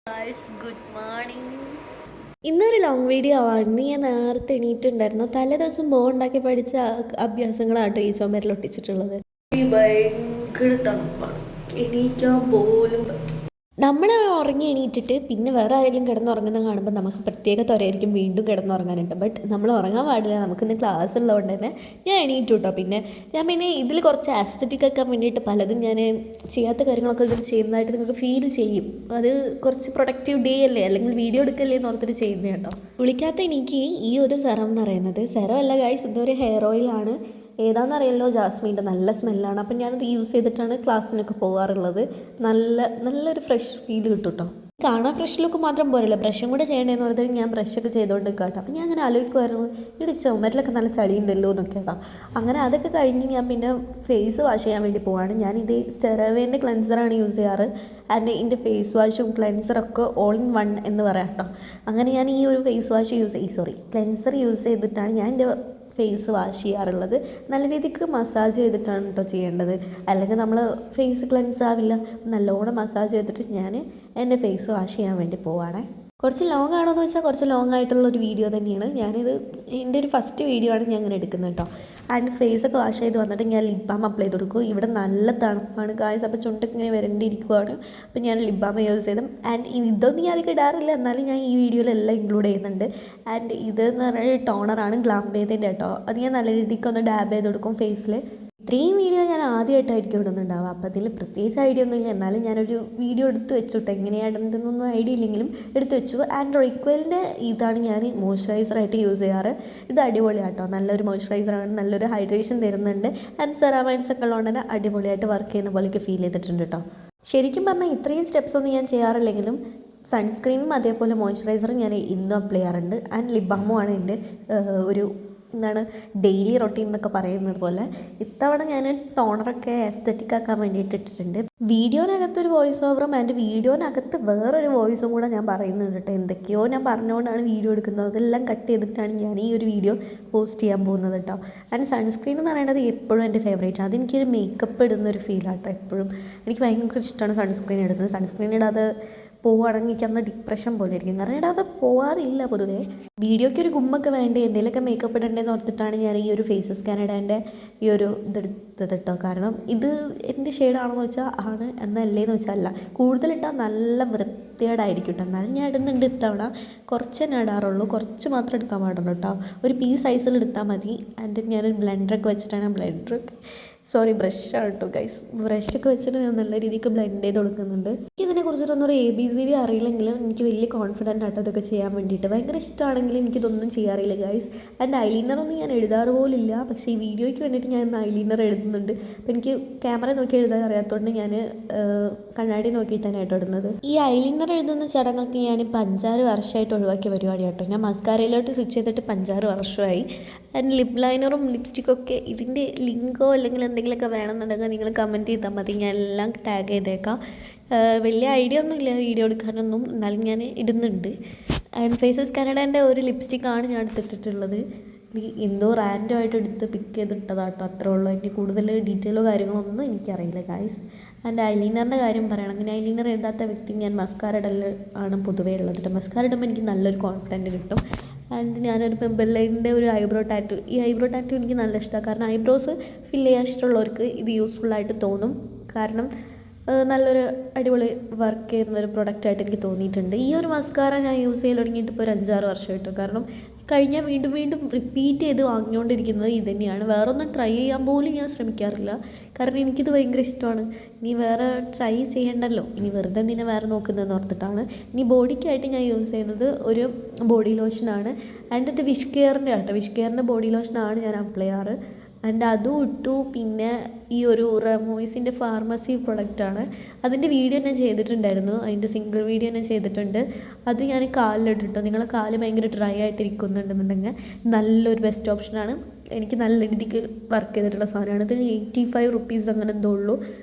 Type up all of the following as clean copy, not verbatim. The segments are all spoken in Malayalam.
Guys good morning. ഇന്നൊരു ലോങ് വീഡിയോ ആണ്. ഞാൻ നേരത്തെ എണീറ്റുണ്ടായിരുന്നു. തലേ ദിവസം ഉണ്ടാക്കി പഠിച്ച അഭ്യാസങ്ങളാട്ടോ ഈ ചുമരിൽ ഒട്ടിച്ചിട്ടുള്ളത്. ഈ ഭയങ്കര തണുപ്പാണ്, എണീക്കാൻ പോലും നമ്മൾ ഉറങ്ങി എണീറ്റിട്ട് പിന്നെ വേറെ ആരെങ്കിലും കിടന്നുറങ്ങുന്നത് കാണുമ്പോൾ നമുക്ക് പ്രത്യേക ത്വരയായിരിക്കും വീണ്ടും കിടന്നുറങ്ങാനുണ്ട്. ബട്ട് നമ്മൾ ഉറങ്ങാൻ പാടില്ല, നമുക്കിന്ന് ക്ലാസ് ഉള്ളതുകൊണ്ട് തന്നെ ഞാൻ എണീറ്റു കേട്ടോ. പിന്നെ ഇതിൽ കുറച്ച് ആസ്തറ്റിക് ആക്കാൻ വേണ്ടിയിട്ട് പലതും ഞാൻ ചെയ്യാത്ത കാര്യങ്ങളൊക്കെ ഇതിൽ ചെയ്യുന്നതായിട്ട് നിങ്ങൾക്ക് ഫീൽ ചെയ്യും. അത് കുറച്ച് പ്രൊഡക്റ്റീവ് ഡേ അല്ലേ, അല്ലെങ്കിൽ വീഡിയോ എടുക്കല്ലേ എന്ന് ഓർത്തിട്ട് ചെയ്യുന്നത് കേട്ടോ. വിളിക്കാത്ത എനിക്ക് ഈ ഒരു സെറം എന്ന് പറയുന്നത് സെറം അല്ല ഗൈസ്, ഇതൊരു ഹെയർ ഓയിലാണ്. ഏതാണെന്നറിയല്ലോ, ജാസ്മിൻ്റെ നല്ല സ്മെല്ലാണ്. അപ്പം ഞാനത് യൂസ് ചെയ്തിട്ടാണ് ക്ലാസ്സിനൊക്കെ പോകാറുള്ളത്. നല്ലൊരു ഫ്രഷ് ഫീൽ കിട്ടും കേട്ടോ. കാണാൻ ഫ്രഷ് ലുക്ക് മാത്രം പോരല്ലോ, ബ്രഷും കൂടെ ചെയ്യണേന്ന് പറഞ്ഞാൽ ഞാൻ ബ്രഷൊക്കെ ചെയ്തുകൊണ്ട് കേട്ടോ. അപ്പം ഞാൻ അങ്ങനെ ആലോചിക്കുമായിരുന്നു, ഇവിടെ ചുമരിലൊക്കെ നല്ല ചളിയുണ്ടല്ലോ എന്നൊക്കെ കേട്ടോ. അങ്ങനെ അതൊക്കെ കഴിഞ്ഞ് ഞാൻ പിന്നെ ഫേസ് വാഷ് ചെയ്യാൻ വേണ്ടി പോവാണ്. ഞാനിത് സെറവേൻ്റെ ക്ലെൻസറാണ് യൂസ് ചെയ്യാറ്. ആൻഡ് എൻ്റെ ഫേസ് വാഷും ക്ലെൻസറൊക്കെ ഓൾ ഇൻ വൺ എന്ന് പറയാം കേട്ടോ. അങ്ങനെ ഞാൻ ഈ ഒരു ഫേസ് വാഷ് ക്ലെൻസർ യൂസ് ചെയ്തിട്ടാണ് ഞാൻ എൻ്റെ ഫേസ് വാഷ് ചെയ്യാറുള്ളത്. നല്ല രീതിക്ക് മസാജ് ചെയ്തിട്ടാണ് കേട്ടോ ചെയ്യേണ്ടത്, അല്ലെങ്കിൽ നമ്മൾ ഫേസ് ക്ലെൻസ് ആവില്ല. നല്ലോണം മസാജ് ചെയ്തിട്ട് ഞാൻ എൻ്റെ ഫേസ് വാഷ് ചെയ്യാൻ വേണ്ടി പോവാണേ. കുറച്ച് ലോങ് ആണോ എന്ന് വെച്ചാൽ കുറച്ച് ലോങ് ആയിട്ടുള്ളൊരു വീഡിയോ തന്നെയാണ്. ഞാനിത് എൻ്റെ ഒരു ഫസ്റ്റ് വീഡിയോ ആണ് ഞാൻ അങ്ങനെ എടുക്കുന്നത് കേട്ടോ. ആൻഡ് ഫേസൊക്കെ വാഷ് ചെയ്ത് വന്നിട്ട് ഞാൻ ലിപ് ബാം അപ്ലൈ ചെയ്ത് കൊടുക്കും. ഇവിടെ നല്ല തണുപ്പാണ് ഗായ്സ്, അപ്പോൾ ചുണ്ടൊക്കെ ഇങ്ങനെ വരണ്ടിരിക്കുവാണ്. അപ്പോൾ ഞാൻ ലിപ് ബാം യൂസ് ചെയ്തും. ആൻഡ് ഇതൊന്നും ഞാൻ അധികം ഇടാറില്ല, എന്നാലും ഞാൻ ഈ വീഡിയോയിലെല്ലാം ഇൻക്ലൂഡ് ചെയ്യുന്നുണ്ട്. ആൻഡ് ഇതെന്ന് പറഞ്ഞാൽ ടോണറാണ്, ഗ്ലാംബേദിൻ്റെ കേട്ടോ. അത് ഞാൻ നല്ല രീതിക്ക് ഒന്ന് ഡാബ് ചെയ്ത് കൊടുക്കും ഫേസിൽ. ഇത്രയും വീഡിയോ ഞാൻ ആദ്യമായിട്ടായിരിക്കും ഇടുന്നുണ്ടാവുക, അപ്പോൾ അതിൽ പ്രത്യേകിച്ച് ഐഡിയ ഒന്നുമില്ല. എന്നാലും ഞാനൊരു വീഡിയോ എടുത്ത് വെച്ചു. എങ്ങനെയാണ് ഇടുന്നതെന്നൊന്നും ഐഡിയ ഇല്ലെങ്കിലും എടുത്ത് വെച്ചു. ആൻഡ് റിക്വലിൻ്റെ ഇതാണ് ഞാൻ മോയ്സ്ചറൈസറായിട്ട് യൂസ് ചെയ്യാറ്. ഇത് അടിപൊളിയാണ് കേട്ടോ, നല്ലൊരു മോയ്സ്ചറൈസറാണ്, നല്ലൊരു ഹൈഡ്രേഷൻ തരുന്നുണ്ട്. ആൻഡ് സെറാമൈഡ്സ് ഒക്കെ ഉള്ളതുകൊണ്ട് തന്നെ അടിപൊളിയായിട്ട് വർക്ക് ചെയ്യുന്ന പോലെയൊക്കെ ഫീൽ ചെയ്തിട്ടുണ്ട് കേട്ടോ. ശരിക്കും പറഞ്ഞാൽ ഇത്രയും സ്റ്റെപ്സ് ഒന്നും ഞാൻ ചെയ്യാറില്ലെങ്കിലും സൺസ്ക്രീനും അതേപോലെ മോയ്സ്ചറൈസറും ഞാൻ ഇന്നും അപ്ലൈ ചെയ്യാറുണ്ട്. ആൻഡ് ലിപ് ബാമുമാണ് എൻ്റെ ഒരു ഡെയിലി റൊട്ടീൻ എന്നൊക്കെ പറയുന്നത് പോലെ. ഇത്തവണ ഞാൻ ടോണറൊക്കെ എസ്തറ്റിക് ആക്കാൻ വേണ്ടിയിട്ട് ഇട്ടിട്ടുണ്ട്. വീഡിയോനകത്തൊരു വോയിസ് ഓവറും ആൻഡ് വീഡിയോനകത്ത് വേറൊരു വോയിസും കൂടെ ഞാൻ പറയുന്നുണ്ട് കേട്ടോ. എന്തൊക്കെയോ ഞാൻ പറഞ്ഞുകൊണ്ടാണ് വീഡിയോ എടുക്കുന്നത്, അതെല്ലാം കട്ട് ചെയ്തിട്ടാണ് ഞാൻ ഈ ഒരു വീഡിയോ പോസ്റ്റ് ചെയ്യാൻ പോകുന്നത് കേട്ടോ. ആൻഡ് സൺസ്ക്രീൻ എന്ന് പറയുന്നത് എപ്പോഴും എൻ്റെ ഫേവറേറ്റ്. അതെനിക്കൊരു മേക്കപ്പ് ഇടുന്നൊരു ഫീലാട്ടോ. എപ്പോഴും എനിക്ക് ഭയങ്കര ഇഷ്ടമാണ് സൺസ്ക്രീൻ ഇടുന്നത്. സൺസ്ക്രീൻ ഇടാതെ പോവുകയാണെങ്കിൽ എനിക്ക് അന്ന് ഡിപ്രഷൻ പോലെ ഇരിക്കും, കാരണം ഇടാതെ പോകാറില്ല പൊതുവേ. വീഡിയോയ്ക്ക് ഒരു ഗുമ്മൊക്കെ വേണ്ടി എന്തെങ്കിലുമൊക്കെ മേക്കപ്പ് ഇടേണ്ടതെന്ന് ഓർത്തിട്ടാണ് ഞാൻ ഈ ഒരു ഫേസസ് കാനഡേൻ്റെ ഈ ഒരു ഇതെടുത്തത് കേട്ടോ. കാരണം ഇത് എൻ്റെ ഷെയ്ഡാണെന്ന് വെച്ചാൽ ആണ്, എന്നല്ലേന്ന് വെച്ചാൽ അല്ല. കൂടുതലിട്ടാൽ നല്ല വൃത്തികേടായിരിക്കും കേട്ടോ. എന്നാലും ഞാൻ ഇടുന്നുണ്ട്. ഇത്തവണ കുറച്ച് തന്നെ ഇടാറുള്ളൂ, കുറച്ച് മാത്രം എടുക്കാൻ പാടുള്ളൂ കേട്ടോ. ഒരു പീ സൈസിൽ എടുത്താൽ മതി. ആൻഡ് ഞാനൊരു ബ്ലെൻഡറൊക്കെ വെച്ചിട്ടാണ് ബ്രഷാണ് കേട്ടോ ഗൈസ്. ബ്രഷൊക്കെ വെച്ചിട്ട് ഞാൻ നല്ല രീതിക്ക് ബ്ലെൻഡ് ചെയ്ത് കൊടുക്കുന്നുണ്ട്. എനിക്കിതിനെ കുറിച്ചിട്ടൊന്നും ഒരു ABCD അറിയില്ലെങ്കിലും എനിക്ക് വലിയ കോൺഫിഡൻ്റ് ആട്ടോ ഇതൊക്കെ ചെയ്യാൻ വേണ്ടിയിട്ട്. ഭയങ്കര ഇഷ്ടമാണെങ്കിലും എനിക്കിതൊന്നും ചെയ്യാറില്ല ഗൈസ്. ആൻഡ് ഐലൈനറൊന്നും ഞാൻ എഴുതാറ് പോലില്ല, പക്ഷേ ഈ വീഡിയോയ്ക്ക് വേണ്ടിയിട്ട് ഞാൻ ഇന്ന് ഐലൈനർ എഴുതുന്നുണ്ട്. അപ്പോൾ എനിക്ക് ക്യാമറ നോക്കി എഴുതാൻ അറിയാത്തതുകൊണ്ട് ഞാൻ കണ്ണാടി നോക്കിയിട്ടാണ് കേട്ടോ ഇടുന്നത്. ഈ ഐലൈനർ എഴുതുന്ന ചടങ്ങൊക്കെ ഞാനിപ്പോൾ 5-6 വർഷമായിട്ട് ഒഴിവാക്കിയ പരിപാടി കേട്ടോ. ഞാൻ മസ്കാരയിലോട്ട് സ്വിച്ച് ചെയ്തിട്ട് 5-6 വർഷമായി. ആൻഡ് ലിപ് ലൈനറും ലിപ്സ്റ്റിക്കൊക്കെ ഇതിൻ്റെ ലിങ്കോ അല്ലെങ്കിൽ എന്തെങ്കിലുമൊക്കെ വേണമെന്നുണ്ടെങ്കിൽ നിങ്ങൾ കമൻറ്റ് ചെയ്താൽ മതി, ഞാൻ എല്ലാം ടാഗ് ചെയ്തേക്കാം. വലിയ ഐഡിയ ഒന്നുമില്ല വീഡിയോ എടുക്കാനൊന്നും, എന്നാലും ഞാൻ ഇടുന്നുണ്ട്. ആൻഡ് ഫേസസ് കാനഡേൻ്റെ ഒരു ലിപ്സ്റ്റിക്കാണ് ഞാൻ എടുത്തിട്ടുള്ളത്. എന്തോ റാൻഡം ആയിട്ട് എടുത്ത് പിക്ക് ചെയ്തിട്ടതാട്ടോ, അത്രേ ഉള്ളൂ. എനിക്ക് കൂടുതൽ ഡീറ്റെയിലോ കാര്യങ്ങളോ ഒന്നും എനിക്കറിയില്ല ഗൈസ്. ആൻഡ് ഐലൈനറിൻ്റെ കാര്യം പറയണം, അങ്ങനെ ഐലൈനർ എഴുതാത്ത വ്യക്തി ഞാൻ മസ്കാര ഇടൽ ആണ് പൊതുവേ ഉള്ളത് കേട്ടോ. മസ്കാര ഇടുമ്പോൾ എനിക്ക് നല്ലൊരു കോൺഫിഡൻറ്റ് കിട്ടും. ആൻഡ് ഞാനൊരു പെമ്പലൈൻ്റെ ഒരു ഐബ്രോ ടാറ്റു, ഈ ഐബ്രോ ടാറ്റു എനിക്ക് നല്ല ഇഷ്ടമാണ്. കാരണം ഐബ്രോസ് ഫില്ല് ചെയ്യാൻ ഇഷ്ടമുള്ളവർക്ക് ഇത് യൂസ്ഫുള്ളായിട്ട് തോന്നും. കാരണം നല്ലൊരു അടിപൊളി വർക്ക് ചെയ്യുന്നൊരു പ്രൊഡക്റ്റായിട്ട് എനിക്ക് തോന്നിയിട്ടുണ്ട്. ഈ ഒരു മസ്കാര ഞാൻ യൂസ് ചെയ്ത് തുടങ്ങിയിട്ട് ഇപ്പോൾ ഒരു 5-6 വർഷമായിട്ട്. കാരണം കഴിഞ്ഞാൽ വീണ്ടും വീണ്ടും റിപ്പീറ്റ് ചെയ്ത് വാങ്ങിക്കൊണ്ടിരിക്കുന്നത് ഇത് തന്നെയാണ്. വേറൊന്നും ട്രൈ ചെയ്യാൻ പോലും ഞാൻ ശ്രമിക്കാറില്ല, കാരണം എനിക്കിത് ഭയങ്കര ഇഷ്ടമാണ്. ഇനി വേറെ ട്രൈ ചെയ്യണ്ടല്ലോ, ഇനി വെറുതെ എന്തിനാ വേറെ നോക്കുന്നതെന്ന് ഓർത്തിട്ടാണ്. ഇനി ബോഡിക്കായിട്ട് ഞാൻ യൂസ് ചെയ്യുന്നത് ഒരു ബോഡി ലോഷനാണ്. ആൻഡ് ഇത് വിഷ് കെയറിൻ്റെ കേട്ടോ, വിഷ് കെയറിൻ്റെ ബോഡി ലോഷനാണ് ഞാൻ അപ്ലൈ ചെയ്യാറ്. ആൻഡ് അതും ഇട്ടു. പിന്നെ ഈ ഒരു റെമോയ്സിൻ്റെ ഫാർമസി പ്രൊഡക്റ്റാണ്, അതിൻ്റെ വീഡിയോ ഞാൻ ചെയ്തിട്ടുണ്ടായിരുന്നു. അതിൻ്റെ സിംഗിൾ വീഡിയോ ഞാൻ ചെയ്തിട്ടുണ്ട്. അത് ഞാൻ കാലിലിട്ടിട്ടോ. നിങ്ങളെ കാല് ഭയങ്കര ഡ്രൈ ആയിട്ടിരിക്കുന്നുണ്ടെന്നുണ്ടെങ്കിൽ നല്ലൊരു ബെസ്റ്റ് ഓപ്ഷനാണ്. എനിക്ക് നല്ല രീതിക്ക് വർക്ക് ചെയ്തിട്ടുള്ള സാധനമാണ്. ഇതിന് 85 റുപ്പീസ് അങ്ങനെ എന്തോ ഉള്ളൂ.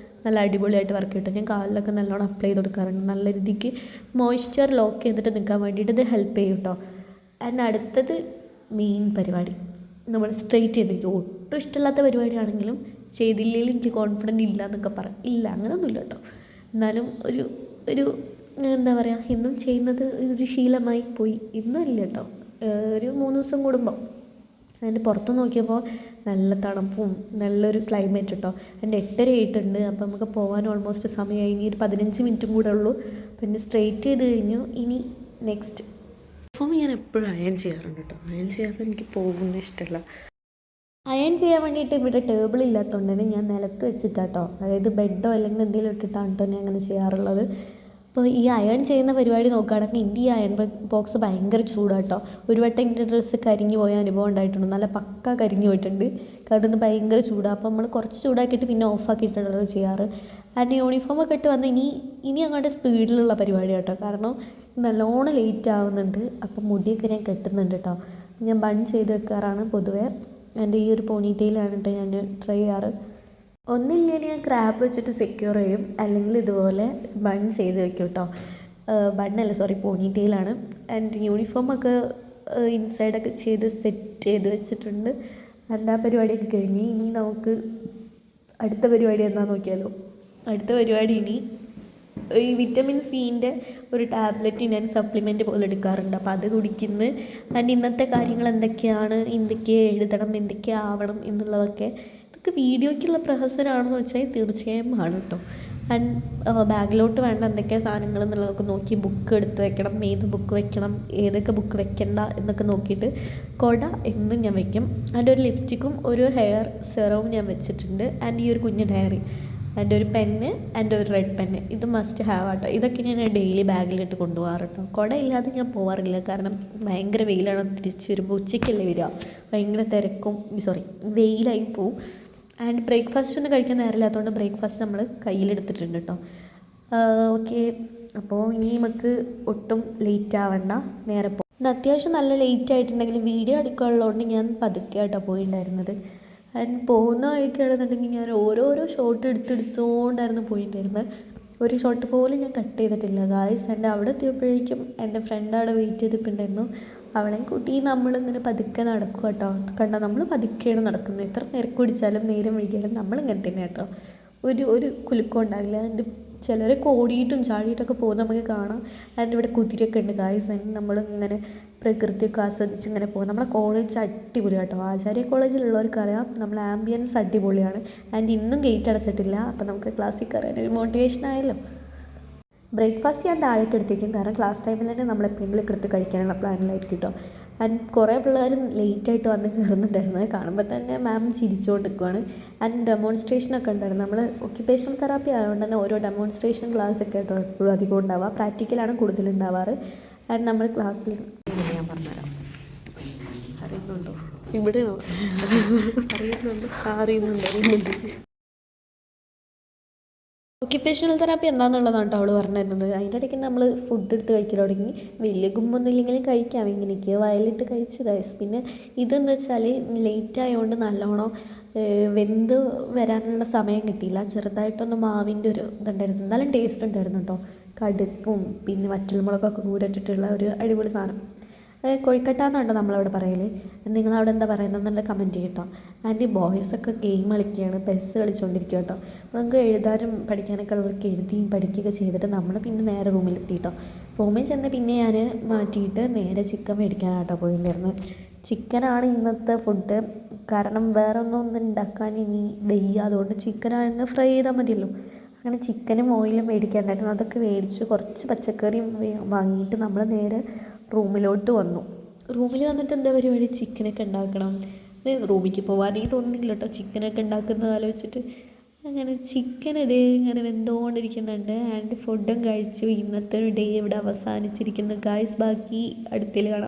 നല്ല അടിപൊളിയായിട്ട് വർക്ക് കിട്ടും. ഞാൻ കാലിലൊക്കെ നല്ലോണം അപ്ലൈ ചെയ്ത് കൊടുക്കാറുണ്ട്. നല്ല രീതിക്ക് മോയ്സ്ചർ ലോക്ക് ചെയ്തിട്ട് നിൽക്കാൻ വേണ്ടിയിട്ട് ഇത് ഹെൽപ്പ് ചെയ്യും കേട്ടോ. ആൻഡ് അടുത്തത് മെയിൻ പരിപാടി, നമ്മൾ സ്ട്രെയിറ്റ് ചെയ്ത് എനിക്ക് ഒട്ടും ഇഷ്ടമില്ലാത്ത പരിപാടിയാണെങ്കിലും ചെയ്തില്ലെങ്കിലും എനിക്ക് കോൺഫിഡൻറ്റ് ഇല്ല എന്നൊക്കെ ഇല്ല അങ്ങനെയൊന്നുമില്ല കേട്ടോ. എന്നാലും ഒരു എന്താ പറയുക, എന്നും ചെയ്യുന്നത് ഒരു ശീലമായി പോയി. ഇന്നും ഇല്ല കേട്ടോ, ഒരു 3 ദിവസം കൂടുമ്പോൾ. അതിൻ്റെ പുറത്ത് നോക്കിയപ്പോൾ നല്ല തണുപ്പും നല്ലൊരു ക്ലൈമറ്റ് കേട്ടോ. അതിൻ്റെ 8:30 ആയിട്ടുണ്ട്. അപ്പോൾ നമുക്ക് പോകാൻ ഓൾമോസ്റ്റ് സമയമായി. ഇനി ഒരു 15 മിനിറ്റും കൂടെ ഉള്ളൂ. പിന്നെ സ്ട്രെയിറ്റ് ചെയ്ത് കഴിഞ്ഞു. ഇനി നെക്സ്റ്റ് യൂണിഫോം ഞാൻ എപ്പോഴും അയൺ ചെയ്യാറുണ്ട് കേട്ടോ. അയൺ ചെയ്യാതെ എനിക്ക് പോകുന്നത് ഇഷ്ടമല്ല. അയൺ ചെയ്യാൻ വേണ്ടിയിട്ട് ഇവിടെ ടേബിൾ ഇല്ലാത്തതുകൊണ്ട് തന്നെ ഞാൻ നിലത്ത് വെച്ചിട്ടാട്ടോ, അതായത് ബെഡോ അല്ലെങ്കിൽ എന്തെങ്കിലും ഇട്ടിട്ടാണ് കേട്ടോ ഞാൻ അങ്ങനെ ചെയ്യാറുള്ളത്. അപ്പോൾ ഈ അയൺ ചെയ്യുന്ന പരിപാടി നോക്കുകയാണെങ്കിൽ എൻ്റെ ഈ അയൺ ബോക്സ് ഭയങ്കര ചൂടാട്ടോ. ഒരു വട്ടം എൻ്റെ ഡ്രസ്സ് കരിഞ്ഞു പോയ അനുഭവം ഉണ്ടായിട്ടുണ്ട്. നല്ല പക്ക കരിഞ്ഞു പോയിട്ടുണ്ട്. കാരണം ഇത് ഭയങ്കര ചൂടാണ്. അപ്പോൾ നമ്മൾ കുറച്ച് ചൂടാക്കിയിട്ട് പിന്നെ ഓഫാക്കിയിട്ടാണ് ചെയ്യാറ്. ആൻഡ് യൂണിഫോമൊക്കെ ഇട്ട് വന്ന് ഇനി അങ്ങോട്ട് സ്പീഡിലുള്ള പരിപാടി കേട്ടോ. കാരണം നല്ലോണം ലേറ്റ് ആവുന്നുണ്ട്. അപ്പം മുടിയൊക്കെ ഞാൻ കെട്ടുന്നുണ്ട് കേട്ടോ. ഞാൻ ബൺ ചെയ്ത് വെക്കാറാണ് പൊതുവേ. എൻ്റെ ഈ ഒരു പോണിറ്റെയിലാണ് കേട്ടോ ഞാൻ ട്രൈ ചെയ്യാറ്. ഒന്നില്ലെങ്കിൽ ഞാൻ ക്രാബ് വെച്ചിട്ട് സെക്യൂർ ചെയ്യും, അല്ലെങ്കിൽ ഇതുപോലെ ബൺ ചെയ്ത് വെക്കും കേട്ടോ. ബണ്ണല്ല, സോറി, പോണിറ്റെയിലാണ്. ആൻഡ് യൂണിഫോമൊക്കെ ഇൻസൈഡൊക്കെ ചെയ്ത് സെറ്റ് ചെയ്ത് വെച്ചിട്ടുണ്ട്. ആൻഡ് ആ പരിപാടിയൊക്കെ കഴിഞ്ഞ് ഇനി നമുക്ക് അടുത്ത പരിപാടി എന്താണെന്ന് നോക്കിയാലോ. അടുത്ത പരിപാടി ഇനി ഈ വിറ്റമിൻ സിൻ്റെ ഒരു ടാബ്ലറ്റ് ഞാൻ സപ്ലിമെൻറ്റ് പോലെ എടുക്കാറുണ്ട്. അപ്പോൾ അത് കുടിക്കുന്നു. ആൻഡ് ഇന്നത്തെ കാര്യങ്ങൾ എന്തൊക്കെയാണ്, എന്തൊക്കെ എഴുതണം, എന്തൊക്കെ ആവണം എന്നുള്ളതൊക്കെ, ഇതൊക്കെ വീഡിയോയ്ക്കുള്ള പ്രഹസനമാണെന്ന് വെച്ചാൽ തീർച്ചയായും ആണ് കേട്ടോ. ആൻഡ് ബാഗിലോട്ട് വേണ്ട എന്തൊക്കെ സാധനങ്ങൾ എന്നുള്ളതൊക്കെ നോക്കി ബുക്ക് എടുത്ത് വെക്കണം, ഏത് ബുക്ക് വെക്കണം, ഏതൊക്കെ ബുക്ക് വെക്കണ്ട എന്നൊക്കെ നോക്കിയിട്ട് കൊട എന്നും ഞാൻ വെക്കും. ആൻഡ് ഒരു ലിപ്സ്റ്റിക്കും ഒരു ഹെയർ സെറവും ഞാൻ വെച്ചിട്ടുണ്ട്. ആൻഡ് ഈ ഒരു കുഞ്ഞ് ഡയറി, എൻ്റെ ഒരു പെന്ന്, എൻ്റെ ഒരു റെഡ് പെന്ന്, ഇത് മസ്റ്റ് ഹാവ് ആട്ടോ. ഇതൊക്കെ ഞാൻ ഡെയിലി ബാഗിലിട്ട് കൊണ്ടുപോകാറുണ്ടോ. കുട ഇല്ലാതെ ഞാൻ പോകാറില്ല. കാരണം ഭയങ്കര വെയിലാണ്. തിരിച്ച് വരുമ്പോൾ ഉച്ചയ്ക്കല്ലേ വരിക, ഭയങ്കര തിരക്കും, വെയിലായി പോവും. ആൻഡ് ബ്രേക്ക്ഫാസ്റ്റ് ഒന്നും കഴിക്കാൻ നേരമില്ലാത്തതുകൊണ്ട് ബ്രേക്ക്ഫാസ്റ്റ് നമ്മൾ കയ്യിലെടുത്തിട്ടുണ്ട് കേട്ടോ. ഓക്കെ, അപ്പോൾ ഇനി നമുക്ക് ഒട്ടും ലേറ്റ് ആവണ്ട, നേരെ പോകും. ഇന്ന് അത്യാവശ്യം നല്ല ലേറ്റ് ആയിട്ടുണ്ടെങ്കിൽ വീഡിയോ എടുക്കാനുള്ളതുകൊണ്ട് ഞാൻ പതുക്കെ ആയിട്ടോ പോയിട്ടുണ്ടായിരുന്നത്. ആൻഡ് പോകുന്ന വഴിക്കാണെന്നുണ്ടെങ്കിൽ ഞാൻ ഓരോരോ ഷോട്ട് എടുത്തുകൊണ്ടായിരുന്നു പോയിട്ടുണ്ടായിരുന്നത്. ഒരു ഷോട്ട് പോലും ഞാൻ കട്ട് ചെയ്തിട്ടില്ല ഗായ്സ്. ആൻഡ് അവിടെ എത്തിയപ്പോഴേക്കും എൻ്റെ ഫ്രണ്ട് അവിടെ വെയിറ്റ് ചെയ്തിട്ടുണ്ടായിരുന്നു. അവളെയും കൂട്ടി നമ്മളിങ്ങനെ പതുക്കെ നടക്കുക കേട്ടോ. കണ്ടോ, നമ്മൾ പതുക്കെയാണ് നടക്കുന്നത്. എത്ര തിരക്ക് പിടിച്ചാലും നേരം വൈകിയാലും നമ്മളിങ്ങനെ തന്നെ കേട്ടോ. ഒരു കുലുക്കം ഉണ്ടാവില്ല. ആൻഡ് ചിലരൊക്കെ ഓടിയിട്ടും ചാടിയിട്ടൊക്കെ പോകുന്ന നമുക്ക് കാണാം. ആൻഡ് ഇവിടെ കുതിരയൊക്കെ ഉണ്ട് ഗായ്സ്. ആൻഡ് നമ്മളിങ്ങനെ പ്രകൃതിയൊക്കെ ആസ്വദിച്ച് ഇങ്ങനെ പോകും. നമ്മളെ കോളേജ് അടിപൊളി കേട്ടോ. ആചാര്യ കോളേജിലുള്ളവർക്കറിയാം നമ്മളെ ആംബിയൻസ് അടിപൊളിയാണ്. ആൻഡ് ഇന്നും ഗേറ്റ് അടച്ചിട്ടില്ല. അപ്പോൾ നമുക്ക് ക്ലാസ്സിൽ കയറാൻ ഒരു മോട്ടിവേഷൻ ആയല്ലോ. ബ്രേക്ക്ഫാസ്റ്റ് ഞാൻ താഴേക്ക് എടുത്തേക്കും. കാരണം ക്ലാസ് ടൈമിൽ തന്നെ നമ്മൾ എപ്പോഴെങ്കിലും എടുത്ത് കഴിക്കാനുള്ള പ്ലാനിലായിരിക്കും കേട്ടോ. ആൻഡ് കുറേ പിള്ളേർ ലേറ്റായിട്ട് വന്ന് കയറുന്നുണ്ടായിരുന്നത് കാണുമ്പോൾ തന്നെ മാം ചിരിച്ചുകൊണ്ട് നിൽക്കുവാണ്. ആൻഡ് ഡെമോൺസ്ട്രേഷനൊക്കെ ഉണ്ടായിരുന്നു. നമ്മൾ ഒക്യുപ്പേഷണൽ തെറാപ്പി ആയതുകൊണ്ട് തന്നെ ഓരോ ഡെമോൺസ്ട്രേഷൻ ക്ലാസ്സൊക്കെ ആയിട്ടോ എപ്പോഴും അധികം ഉണ്ടാവുക. പ്രാക്ടിക്കലാണ് കൂടുതലുണ്ടാവാറ്. ആൻഡ് നമ്മൾ ക്ലാസ്സിൽ ഞാൻ പറഞ്ഞുതരാം. അറിയുന്നുണ്ടോ? ഇവിടെയോ അറിയുന്നുണ്ട്. ഒക്യുപ്പേഷണൽ തെറാപ്പി എന്താണെന്നുള്ളതാണ് കേട്ടോ അവൾ പറഞ്ഞിരുന്നത്. അതിൻ്റെ ഇടയ്ക്ക് നമ്മൾ ഫുഡ് എടുത്ത് കഴിക്കാൻ തുടങ്ങി. വലിയ ഗുമ്പൊന്നും ഇല്ലെങ്കിലും കഴിക്കാം. ഇങ്ങനെയൊക്കെ വയലിട്ട് കഴിച്ചു ഗൈസ്. പിന്നെ ഇതെന്ന് വെച്ചാൽ ലേറ്റ് ആയതുകൊണ്ട് നല്ലോണം വെന്ത് വരാനുള്ള സമയം കിട്ടിയില്ല. ചെറുതായിട്ടൊന്ന് മാവിൻ്റെ ഒരു ഇതുണ്ടായിരുന്നു. എന്നാലും ടേസ്റ്റ് ഉണ്ടായിരുന്നു കേട്ടോ. കടുക്കും പിന്നെ വറ്റൽമുളകൊക്കെ കൂടെ ഇട്ടിട്ടുള്ള ഒരു അടിപൊളി സാധനം. കൊഴുക്കട്ടാന്നുണ്ടോ നമ്മളവിടെ പറയൽ. നിങ്ങളവിടെ എന്താ പറയുന്നതെന്നുള്ള കമൻറ്റ് കേട്ടോ. ആൻഡ് ഈ ബോയ്സൊക്കെ ഗെയിം കളിക്കുകയാണ്, പെസ് കളിച്ചുകൊണ്ടിരിക്കുക കേട്ടോ. അപ്പോൾ നമുക്ക് എഴുതാനും പഠിക്കാനൊക്കെ ഉള്ളവർക്ക് എഴുതിയും പഠിക്കുകയൊക്കെ ചെയ്തിട്ട് നമ്മൾ പിന്നെ നേരെ റൂമിലെത്തി കേട്ടോ. റൂമിൽ ചെന്ന് പിന്നെ ഞാൻ മാറ്റിയിട്ട് നേരെ ചിക്കൻ മേടിക്കാനാട്ടോ പോയിട്ടുണ്ടായിരുന്നത്. ചിക്കനാണ് ഇന്നത്തെ ഫുഡ്. കാരണം വേറെ ഒന്നും ഉണ്ടാക്കാൻ ഇനി വയ്യ. അതുകൊണ്ട് ചിക്കനായിരുന്നു ഫ്രൈ ചെയ്താൽ മതിയല്ലോ. അങ്ങനെ ചിക്കനും ഓയിലും മേടിക്കാനായിരുന്നു. അതൊക്കെ മേടിച്ചു. കുറച്ച് പച്ചക്കറിയും വാങ്ങിയിട്ട് നമ്മൾ നേരെ റൂമിലോട്ട് വന്നു. റൂമിൽ വന്നിട്ട് എന്താ പരിപാടി, ചിക്കനൊക്കെ ഉണ്ടാക്കണം. റൂമിലേക്ക് പോകാനേ തോന്നുന്നില്ല കേട്ടോ ചിക്കനൊക്കെ ഉണ്ടാക്കുന്നത് ആലോചിച്ചിട്ട്. അങ്ങനെ ചിക്കൻ ഇതേ ഇങ്ങനെ വെന്തുകൊണ്ടിരിക്കുന്നുണ്ട്. ആൻഡ് ഫുഡും കഴിച്ചു. ഇന്നത്തെ ഡേ ഇവിടെ അവസാനിച്ചിരിക്കുന്നു ഗായ്സ്. ബാക്കി അടുത്തതിൽ കാണാം.